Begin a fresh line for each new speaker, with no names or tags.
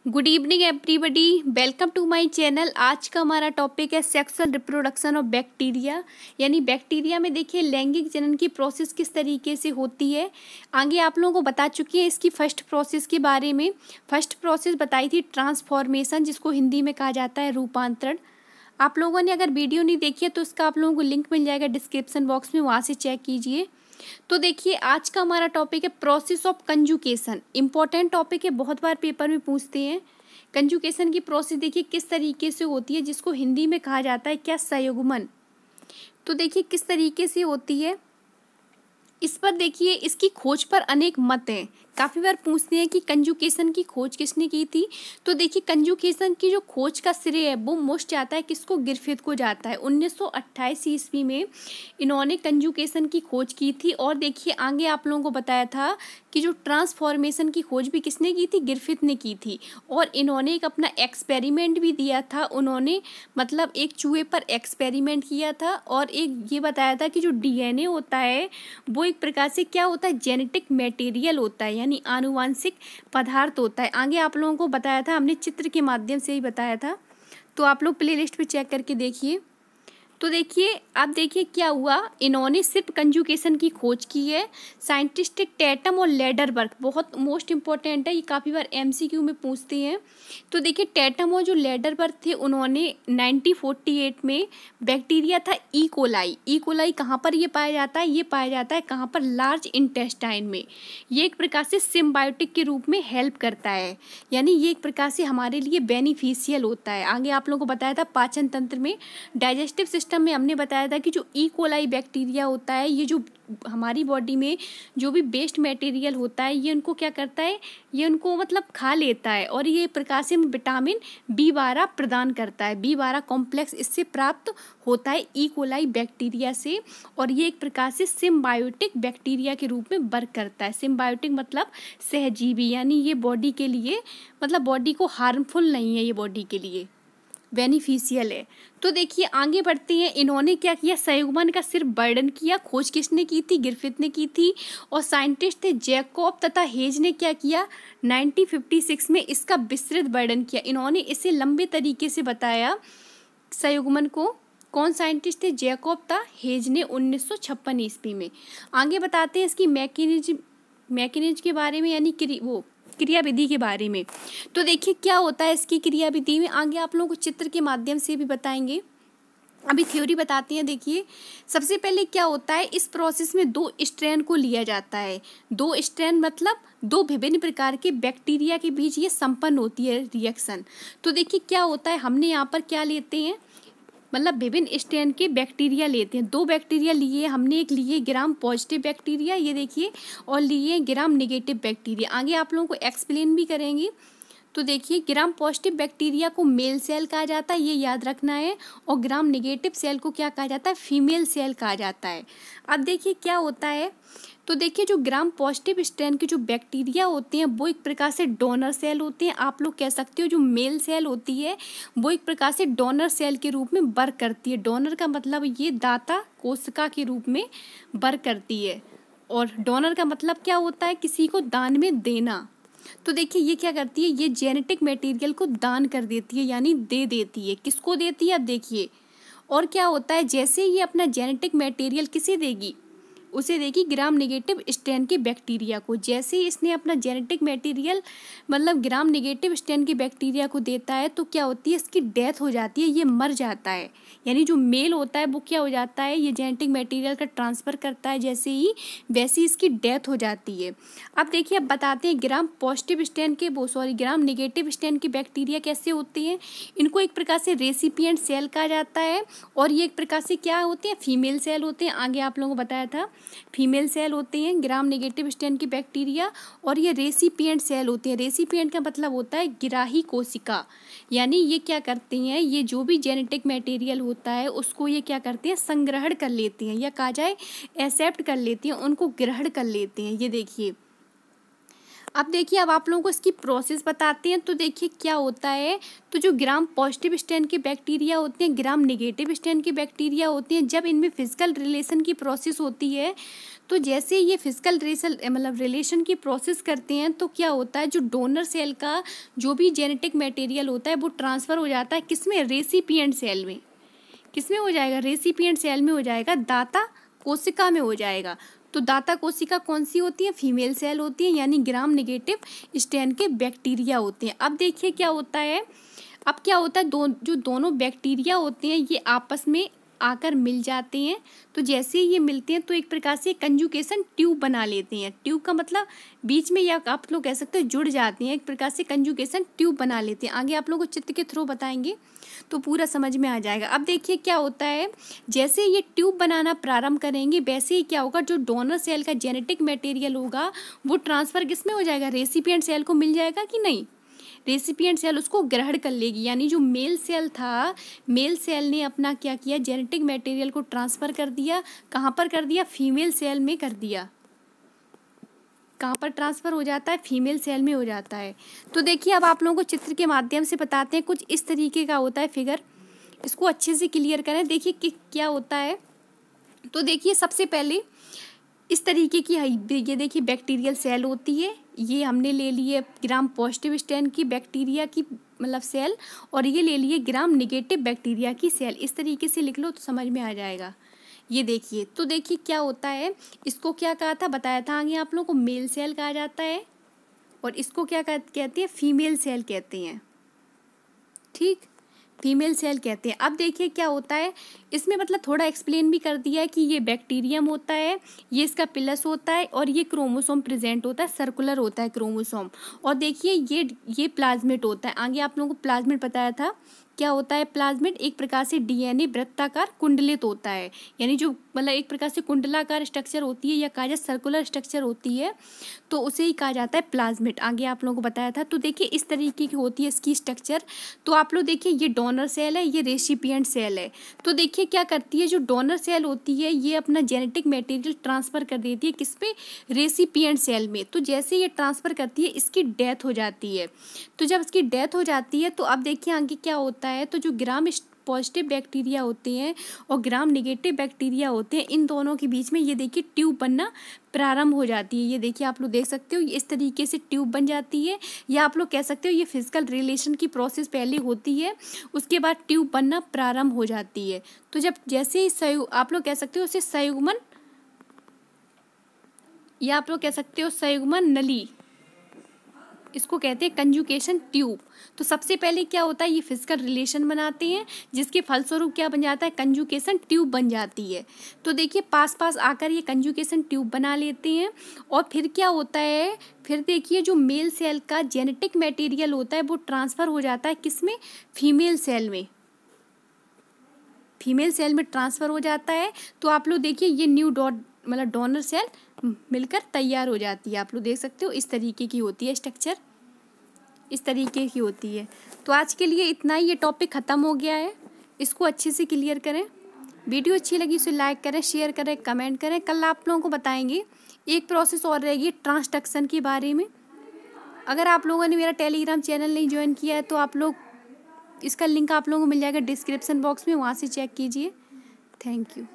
Good evening everybody, welcome to my channel. आज का हमारा टॉपिक है सेक्सुअल रिप्रोडक्शन ऑफ बैक्टीरिया। यानी बैक्टीरिया में देखिए लैंगिक जनन की प्रोसेस किस तरीके से होती है। आगे आप लोगों को बता चुकी है इसकी फर्स्ट प्रोसेस के बारे में। फर्स्ट प्रोसेस बताई थी ट्रांसफॉर्मेशन, जिसको हिंदी में कहा जाता है रूपांतरण। आप लोगों ने अगर वीडियो नहीं देखी है तो इसका आप लोगों को लिंक मिल जाएगा डिस्क्रिप्शन बॉक्स में, वहाँ से चेक कीजिए। तो देखिए आज का हमारा टॉपिक है process of conjugation. Important topic है, बहुत बार पेपर में पूछते हैं। कंजुकेशन की प्रोसेस देखिए किस तरीके से होती है, जिसको हिंदी में कहा जाता है क्या, संयुग्मन। तो देखिए किस तरीके से होती है, इस पर देखिए इसकी खोज पर अनेक मत हैं। काफ़ी बार पूछते हैं कि कंजुकेशन की खोज किसने की थी। तो देखिए कंजुकेशन की जो खोज का श्रेय है वो मोस्ट जाता है किसको, ग्रिफिथ को जाता है। 1928 ईस्वी में इन्होंने कंजुकेशन की खोज की थी। और देखिए आगे आप लोगों को बताया था कि जो ट्रांसफॉर्मेशन की खोज भी किसने की थी, ग्रिफिथ ने की थी। और इन्होंने एक अपना एक्सपेरिमेंट भी दिया था। उन्होंने मतलब एक चूहे पर एक्सपेरिमेंट किया था और एक ये बताया था कि जो डीएनए होता है वो एक प्रकार से क्या होता है, जेनेटिक मटेरियल होता है, यानी आनुवांशिक पदार्थ होता है। आगे आप लोगों को बताया था, हमने चित्र के माध्यम से ही बताया था, तो आप लोग प्लेलिस्ट पे चेक करके देखिए। तो देखिए आप देखिए क्या हुआ, इन्होंने सिर्फ कंजुकेशन की खोज की है। साइंटिस्ट टैटम और लेडरबर्ग, बहुत मोस्ट इंपॉर्टेंट है, ये काफ़ी बार एमसीक्यू में पूछते हैं। तो देखिए टैटम और जो लेडरबर्ग थे उन्होंने 1948 में बैक्टीरिया था ई कोलाई कहाँ पर ये पाया जाता है, ये पाया जाता है कहाँ पर, लार्ज इंटेस्टाइन में। ये एक प्रकार से सिम्बायोटिक के रूप में हेल्प करता है, यानी ये एक प्रकार से हमारे लिए बेनिफिशियल होता है। आगे आप लोगों को बताया था पाचन तंत्र में, डाइजेस्टिव सिस्टम में हमने बताया था कि जो ई कोलाई बैक्टीरिया होता है, ये जो हमारी बॉडी में जो भी वेस्ट मटेरियल होता है ये उनको क्या करता है, ये उनको मतलब खा लेता है और ये प्रकार से विटामिन B12 प्रदान करता है। B12 कॉम्प्लेक्स इससे प्राप्त होता है ई कोलाई बैक्टीरिया से। और ये एक प्रकार से सिम्बायोटिक बैक्टीरिया के रूप में वर्क करता है। सिम्बायोटिक मतलब सहजीवी, यानी ये बॉडी के लिए मतलब बॉडी को हार्मफुल नहीं है, ये बॉडी के लिए बेनिफिशियल है। तो देखिए आगे बढ़ते हैं, इन्होंने क्या किया, संयुग्मन का सिर्फ वर्णन किया। खोज किसने की थी, ग्रिफिथ ने की थी। और साइंटिस्ट थे जैकब तथा हेज ने क्या किया, 1956 में इसका विस्तृत वर्णन किया। इन्होंने इसे लंबे तरीके से बताया संयुग्मन को। कौन साइंटिस्ट थे, जैकब था हेज ने 1956 ईस्वी में। आगे बताते हैं इसकी मैकेनिज्म के बारे में, यानी क्रिया विधि के बारे में। तो देखिए क्या होता है इसकी क्रिया विधि में, आगे आप लोगों को चित्र के माध्यम से भी बताएंगे। अभी थ्योरी बताते हैं। देखिए सबसे पहले क्या होता है, इस प्रोसेस में 2 स्ट्रेन को लिया जाता है। 2 स्ट्रेन मतलब 2 विभिन्न प्रकार के बैक्टीरिया के बीच ये संपन्न होती है रिएक्शन। तो देखिए क्या होता है, हमने यहाँ पर क्या लेते हैं, मतलब विभिन्न स्ट्रेन के बैक्टीरिया लेते हैं। 2 बैक्टीरिया लिए हमने, एक लिए ग्राम पॉजिटिव बैक्टीरिया, ये देखिए, और लिए ग्राम नेगेटिव बैक्टीरिया। आगे आप लोगों को एक्सप्लेन भी करेंगे। तो देखिए ग्राम पॉजिटिव बैक्टीरिया को मेल सेल कहा जाता है, ये याद रखना है। और ग्राम नेगेटिव सेल को क्या कहा जाता है, फीमेल सेल कहा जाता है। अब देखिए क्या होता है, तो देखिए जो ग्राम पॉजिटिव स्ट्रेन के जो बैक्टीरिया होते हैं वो एक प्रकार से डोनर सेल होते हैं। आप लोग कह सकते हो जो मेल सेल होती है वो एक प्रकार से डोनर सेल के रूप में वर्क करती है। डोनर का मतलब ये दाता कोशिका के रूप में वर्क करती है। और डोनर का मतलब क्या होता है, किसी को दान में देना। तो देखिए ये क्या करती है, ये जेनेटिक मटेरियल को दान कर देती है, यानी दे देती है। किसको देती है, अब देखिए। और क्या होता है, जैसे ये अपना जेनेटिक मटेरियल किसे देगी, उसे देगी ग्राम नेगेटिव स्ट्रेन के बैक्टीरिया को। जैसे ही इसने अपना जेनेटिक मटेरियल मतलब ग्राम नेगेटिव स्ट्रेन के बैक्टीरिया को देता है तो क्या होती है, इसकी डेथ हो जाती है, ये मर जाता है। यानी जो मेल होता है वो क्या हो जाता है, ये जेनेटिक मटेरियल का ट्रांसफ़र करता है जैसे ही, वैसे ही इसकी डेथ हो जाती है। अब देखिए अब बताते हैं ग्राम पॉजिटिव स्ट्रेन के ग्राम नेगेटिव स्ट्रेन के बैक्टीरिया कैसे होते हैं। इनको एक प्रकार से रेसिपिएंट सेल कहा जाता है। और ये एक प्रकार से क्या होते हैं, फीमेल सेल होते हैं। आगे आप लोगों को बताया था फीमेल सेल होते हैं ग्राम नेगेटिव स्ट्रेन की बैक्टीरिया। और ये रेसिपिएंट सेल होते हैं। रेसिपिएंट का मतलब होता है गिराही कोशिका, यानी ये क्या करते हैं, ये जो भी जेनेटिक मटेरियल होता है उसको ये क्या करते हैं, संग्रहण कर लेते हैं, या कहा जाए एक्सेप्ट कर लेते हैं, उनको ग्रहण कर लेते हैं। ये देखिए अब देखिए, अब आप लोगों को इसकी प्रोसेस बताते हैं। तो देखिए क्या होता है, तो जो ग्राम पॉजिटिव स्ट्रैंड के बैक्टीरिया होते हैं, ग्राम नेगेटिव स्ट्रैंड के बैक्टीरिया होते हैं, जब इनमें फिजिकल रिलेशन की प्रोसेस होती है, तो जैसे ये फिजिकल रिलेशन की प्रोसेस करते हैं, तो क्या होता है, जो डोनर सेल का जो भी जेनेटिक मटेरियल होता है वो ट्रांसफ़र हो जाता है किसमें, रेसिपिएंट सेल में। किसमें हो जाएगा, रेसिपिएंट सेल में हो जाएगा, दाता कोशिका में हो जाएगा। तो दाता कोशिका कौन सी होती है, फीमेल सेल होती है, यानी ग्राम नेगेटिव स्ट्रैंड के बैक्टीरिया होते हैं। अब देखिए क्या होता है, अब क्या होता है, जो दोनों बैक्टीरिया होते हैं ये आपस में आकर मिल जाते हैं। तो जैसे ही ये मिलते हैं तो एक प्रकार से कंजुगेशन ट्यूब बना लेते हैं। ट्यूब का मतलब बीच में, या आप लोग कह सकते हैं जुड़ जाते हैं, एक प्रकार से कंजुगेशन ट्यूब बना लेते हैं। आगे आप लोगों को चित्र के थ्रू बताएंगे तो पूरा समझ में आ जाएगा। अब देखिए क्या होता है, जैसे ये ट्यूब बनाना प्रारंभ करेंगे वैसे ही क्या होगा, जो डोनर सेल का जेनेटिक मटेरियल होगा वो ट्रांसफ़र किस में हो जाएगा, रेसिपिएंट सेल को मिल जाएगा कि नहीं। रेसिपिएंट सेल उसको ग्रहण कर लेगी, यानी जो मेल सेल था, मेल सेल ने अपना क्या किया, जेनेटिक मटेरियल को ट्रांसफ़र कर दिया। कहाँ पर कर दिया, फीमेल सेल में कर दिया। कहाँ पर ट्रांसफ़र हो जाता है, फीमेल सेल में हो जाता है। तो देखिए अब आप लोगों को चित्र के माध्यम से बताते हैं, कुछ इस तरीके का होता है फिगर, इसको अच्छे से क्लियर करें। देखिए कि क्या होता है, तो देखिए सबसे पहले इस तरीके की ये देखिए बैक्टीरियल सेल होती है, ये हमने ले लिए ग्राम पॉजिटिव स्ट्रैंड की बैक्टीरिया की मतलब सेल, और ये ले लिए ग्राम नेगेटिव बैक्टीरिया की सेल। इस तरीके से लिख लो तो समझ में आ जाएगा। ये देखिए, तो देखिए क्या होता है, इसको क्या कहा था, बताया था आगे आप लोगों को, मेल सेल कहा जाता है, और इसको क्या कहते हैं, फीमेल सेल कहते हैं। ठीक, फीमेल सेल कहते हैं। अब देखिए क्या होता है, इसमें मतलब थोड़ा एक्सप्लेन भी कर दिया है कि ये बैक्टीरियम होता है, ये इसका पिलस होता है, और ये क्रोमोसोम प्रेजेंट होता है, सर्कुलर होता है क्रोमोसोम। और देखिए ये प्लाज्मिड होता है। आगे आप लोगों को प्लाज्मिड बताया था, क्या होता है प्लाज्मिड, एक प्रकार से डीएनए वृत्ताकार कुंडलित होता है, यानी जो मतलब एक प्रकार से कुंडलाकार स्ट्रक्चर होती है, या कहा जाए सर्कुलर स्ट्रक्चर होती है, तो उसे ही कहा जाता है प्लाज्मिड। आगे आप लोगों को बताया था। तो देखिए इस तरीके की होती है इसकी स्ट्रक्चर। तो आप लोग देखिए, ये डोनर सेल है, ये रेसिपिएंट सेल है। तो देखिए क्या करती है, जो डोनर सेल होती है ये अपना जेनेटिक मटेरियल ट्रांसफ़र कर देती है किस पे, रेसिपिएंट सेल में। तो जैसे ये ट्रांसफ़र करती है, इसकी डेथ हो जाती है। तो जब इसकी डेथ हो जाती है, तो अब देखिए आगे क्या होता है, तो जो ग्राम पॉजिटिव बैक्टीरिया होते हैं और ग्राम नेगेटिव बैक्टीरिया होते हैं, इन दोनों के बीच में ये देखिए ट्यूब बनना प्रारंभ हो जाती है। ये देखिए आप लोग देख सकते हो, इस तरीके से ट्यूब बन जाती है, या आप लोग कह सकते हो ये फिजिकल रिलेशन की प्रोसेस पहले होती है, उसके बाद ट्यूब बनना प्रारंभ हो जाती है। तो जब जैसे ही आप लोग कह सकते हो उसे संयुग्मन, या आप लोग कह सकते हो संयुग्मन नली, इसको कहते हैं कंजुगेशन ट्यूब। तो सबसे पहले क्या होता है, ये फिजिकल रिलेशन बनाते हैं, जिसके फलस्वरूप क्या बन जाता है, कंजुगेशन ट्यूब बन जाती है। तो देखिए पास पास आकर ये कंजुगेशन ट्यूब बना लेते हैं, और फिर क्या होता है, फिर देखिए जो मेल सेल का जेनेटिक मटेरियल होता है वो ट्रांसफ़र हो जाता है किसमें, फीमेल सेल में। फीमेल सेल में ट्रांसफ़र हो जाता है। तो आप लोग देखिए ये न्यू मतलब डोनर सेल मिलकर तैयार हो जाती है। आप लोग देख सकते हो इस तरीके की होती है स्ट्रक्चर, इस तरीके की होती है। तो आज के लिए इतना ही, ये टॉपिक ख़त्म हो गया है, इसको अच्छे से क्लियर करें। वीडियो अच्छी लगी उसे लाइक करें, शेयर करें, कमेंट करें। कल आप लोगों को बताएंगे एक प्रोसेस और रहेगी ट्रांसडक्शन के बारे में। अगर आप लोगों ने मेरा टेलीग्राम चैनल नहीं ज्वाइन किया है तो आप लोग, इसका लिंक आप लोगों को मिल जाएगा डिस्क्रिप्शन बॉक्स में, वहाँ से चेक कीजिए। Thank you.